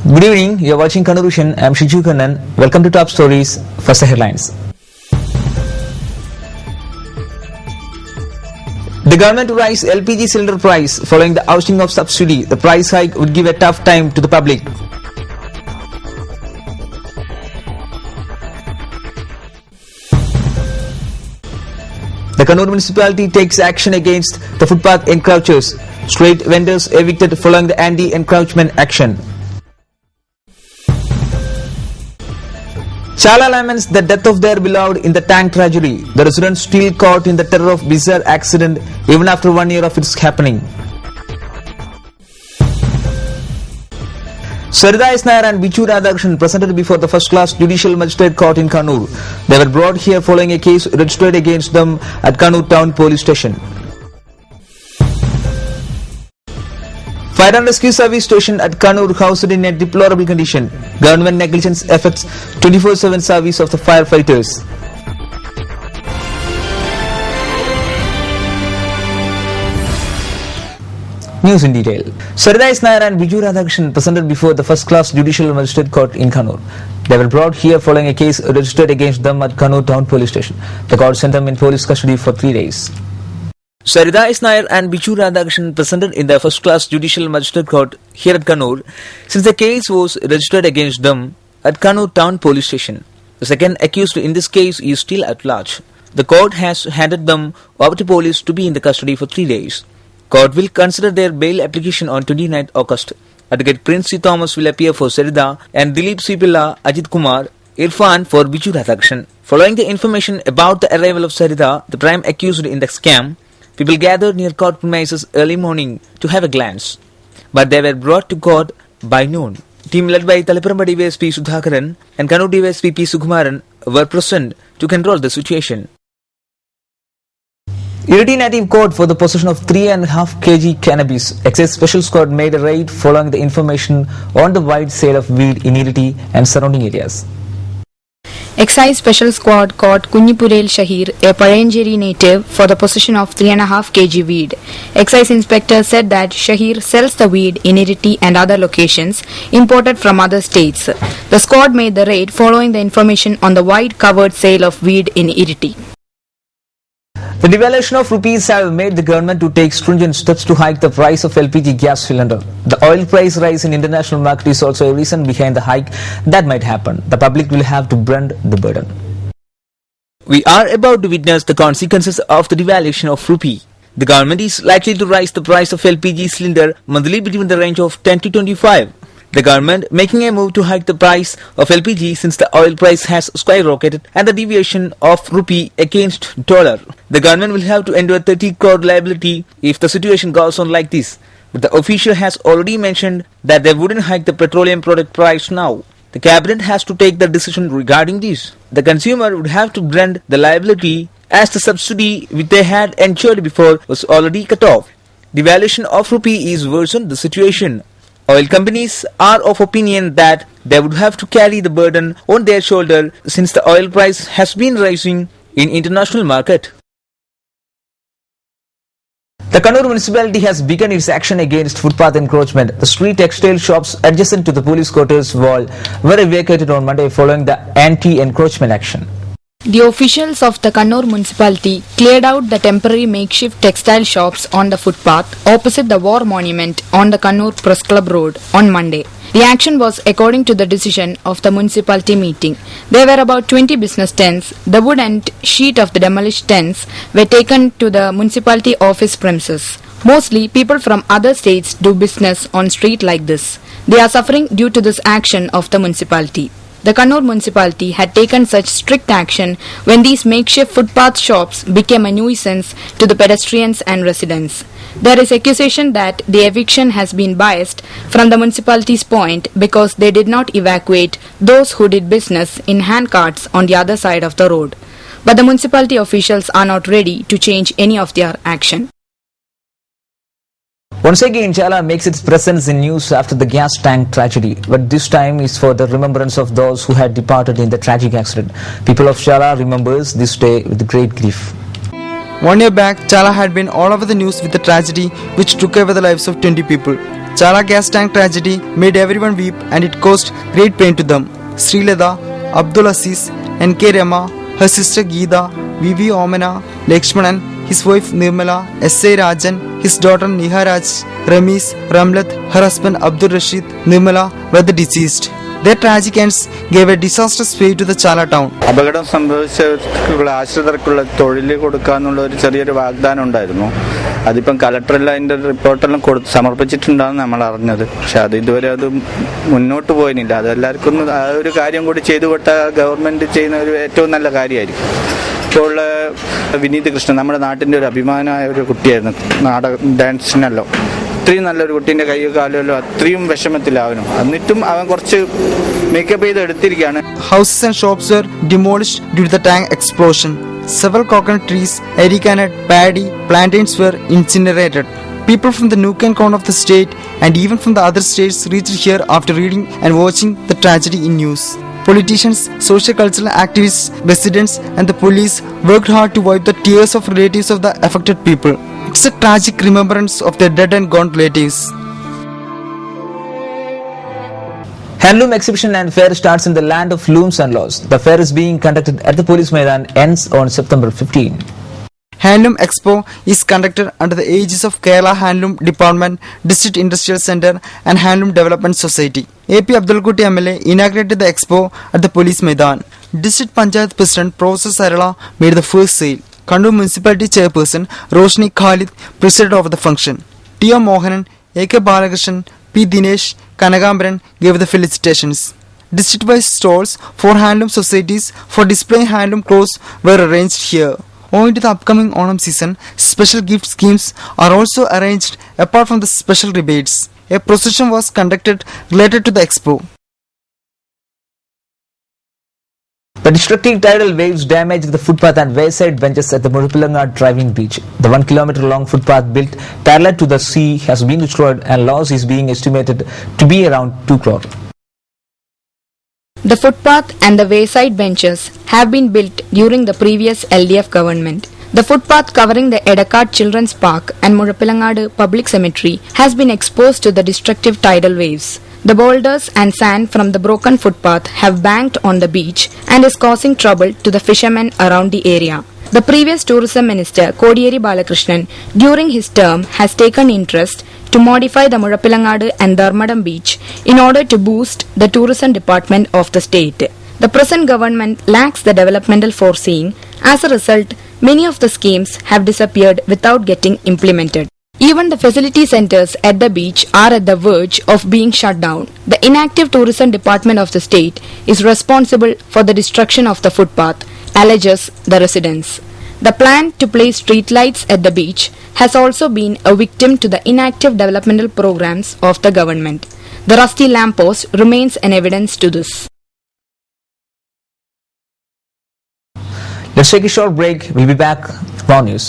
Good evening, you are watching Kannur. I am Shiju Kannan. Welcome to Top Stories. First, the headlines. The government to rise LPG cylinder price following the ousting of subsidy. The price hike would give a tough time to the public. The Kannur municipality takes action against the footpath encroachers. Street vendors evicted following the anti-encroachment action. Chala laments the death of their beloved in the tank tragedy. The residents still caught in the terror of bizarre accident even after 1 year of its happening. Sarida Nair and Bichu Radhakrishnan presented before the first-class judicial magistrate court in Kannur. They were brought here following a case registered against them at Kannur town police station. Fire and rescue service station at Kannur housed in a deplorable condition. Government negligence affects 24/7 service of the firefighters. News in detail. Sarida Nair and Biju Radhakrishnan presented before the first-class judicial magistrate court in Kannur. They were brought here following a case registered against them at Kannur town police station. The court sent them in police custody for 3 days. Sarida Nair and Bichu Radhakrishnan presented in the first-class judicial magistrate court here at Kannur since the case was registered against them at Kannur town police station. The second accused in this case is still at large. The court has handed them over to police to be in the custody for 3 days. Court will consider their bail application on 29th August. Advocate Prince C. Thomas will appear for Sarida and Dilip Sipilla, Ajit Kumar, Irfan for Bichu Radhakrishnan. Following the information about the arrival of Sarida, the prime accused in the scam, people gathered near court premises early morning to have a glance. But they were brought to court by noon. Team led by Talipuramba DYSP Sudhakaran and Kannur DYSP P. Sukumaran were present to control the situation. Iriti Native Court for the possession of 3.5 kg cannabis. Excise Special Squad made a raid following the information on the wide sale of weed in Iriti and surrounding areas. Excise Special Squad caught Kunyipurel Shahir, a Payanjeri native, for the possession of 3.5 kg weed. Excise Inspector said that Shahir sells the weed in Iriti and other locations, imported from other states. The squad made the raid following the information on the wide covered sale of weed in Iriti. The devaluation of rupees have made the government to take stringent steps to hike the price of LPG gas cylinder. The oil price rise in international market is also a reason behind the hike that might happen. The public will have to bear the burden. We are about to witness the consequences of the devaluation of rupee. The government is likely to raise the price of LPG cylinder monthly between the range of 10 to 25. The government making a move to hike the price of LPG since the oil price has skyrocketed and the devaluation of rupee against dollar. The government will have to endure 30 crore liability if the situation goes on like this. But the official has already mentioned that they wouldn't hike the petroleum product price now. The cabinet has to take the decision regarding this. The consumer would have to bear the liability as the subsidy which they had ensured before was already cut off. Devaluation of rupee is worsened the situation. Oil companies are of opinion that they would have to carry the burden on their shoulder since the oil price has been rising in international market. The Kannur municipality has begun its action against footpath encroachment. The street textile shops adjacent to the police quarters wall were evacuated on Monday following the anti-encroachment action. The officials of the Kannur municipality cleared out the temporary makeshift textile shops on the footpath opposite the War Monument on the Kannur Press Club Road on Monday. The action was according to the decision of the municipality meeting. There were about 20 business tents. The wood and sheet of the demolished tents were taken to the municipality office premises. Mostly people from other states do business on street like this. They are suffering due to this action of the municipality. The Kannur municipality had taken such strict action when these makeshift footpath shops became a nuisance to the pedestrians and residents. There is accusation that the eviction has been biased from the municipality's point because they did not evacuate those who did business in handcarts on the other side of the road. But the municipality officials are not ready to change any of their action. Once again, Chala makes its presence in news after the gas tank tragedy, but this time is for the remembrance of those who had departed in the tragic accident. People of Chala remembers this day with great grief. 1 year back, Chala had been all over the news with the tragedy which took away the lives of 20 people. Chala gas tank tragedy made everyone weep and it caused great pain to them. Srilada, Abdul Aziz, N.K. Rama, her sister Geeta, V.V. Omana, Lakshmanan, his wife Nirmala, S.A. Rajan, his daughter Niharaj, Ramesh, Ramlat, her husband Abdul Rashid, Nirmala were the deceased. Their tragic ends gave a disastrous fate to the Chala town. അപകടം സംഭവിച്ചവർക്കുള്ള ആശ്രിതർക്കുള്ള തൊഴിൽ കൊടുക്കാന്നുള്ള ഒരു ചെറിയൊരു വാഗ്ദാനം ഉണ്ടായിരുന്നു. അതിപ്പം കളക്ടറെല്ലാം അതിൻ്റെ റിപ്പോർട്ടെല്ലാം സമർപ്പിച്ചിട്ടുണ്ടാകുന്ന നമ്മൾ അറിഞ്ഞത്. പക്ഷെ അത് ഇതുവരെ അത് മുന്നോട്ട് പോയില്ല. അതെല്ലാവർക്കും ആ ഒരു കാര്യം കൂടി ചെയ്തു കൊടുത്താൽ ഗവൺമെൻറ് ചെയ്യുന്ന ഒരു ഏറ്റവും നല്ല കാര്യമായിരിക്കും. ഇപ്പോൾ വിനീത് കൃഷ്ണൻ നമ്മുടെ നാട്ടിൻ്റെ ഒരു അഭിമാനമായ ഒരു കുട്ടിയായിരുന്നു. ഡാൻസിനല്ലോ അത്രയും നല്ലൊരു കുട്ടീൻ്റെ കൈയോ കാലോ അത്രയും വിഷമത്തിലാവനും എന്നിട്ടും അവൻ കുറച്ച് മേക്കപ്പ് ചെയ്ത് എടുത്തിരിക്കുകയാണ്. Houses and shops were demolished due to the tank explosion. Several coconut trees, arecanut, paddy, plantains were incinerated. People from the nook and corner of the state and even from the other states reached here after reading and watching the tragedy in news. Politicians, socio-cultural activists, residents and the police worked hard to wipe the tears of relatives of the affected people. It's a tragic remembrance of their dead and gone relatives. Handloom exhibition and fair starts in the land of looms and laws. The fair is being conducted at the Police Maidan, ends on September 15. Handloom Expo is conducted under the aegis of Kerala Handloom Department, District Industrial Centre and Handloom Development Society. A.P. Abdulkutti MLA inaugurated the expo at the Police Maidan. District Panchayat President Professor Sarala made the first sale. Kannur Municipality Chairperson Roshni Khalid presided over the function. T. O. Mohanan, A.K. Balakrishnan, P. Dinesh, Kanagambran gave the felicitations. District-wise stalls for handloom societies for displaying handloom clothes were arranged here. Owing to the upcoming Onam season, special gift schemes are also arranged apart from the special rebates. A procession was conducted related to the expo. The destructive tidal waves damaged the footpath and wayside benches at the Murupilangad driving beach. The 1 kilometer long footpath built parallel to the sea has been destroyed and loss is being estimated to be around 2 crore. The footpath and the wayside benches have been built during the previous LDF government. The footpath covering the Edakad Children's Park and Murupilangad Public Cemetery has been exposed to the destructive tidal waves. The boulders and sand from the broken footpath have banked on the beach and is causing trouble to the fishermen around the area. The previous tourism minister Kodiyeri Balakrishnan during his term has taken interest to modify the Murupilangad and Dharmadam beach in order to boost the tourism department of the state. The present government lacks the developmental foreseeing. As a result, many of the schemes have disappeared without getting implemented. Even the facility centers at the beach are at the verge of being shut down. The inactive tourism department of the state is responsible for the destruction of the footpath, alleges the residents. The plan to place streetlights at the beach has also been a victim to the inactive developmental programs of the government. The rusty lamppost remains an evidence to this. Let's take a short break. We'll be back with more news.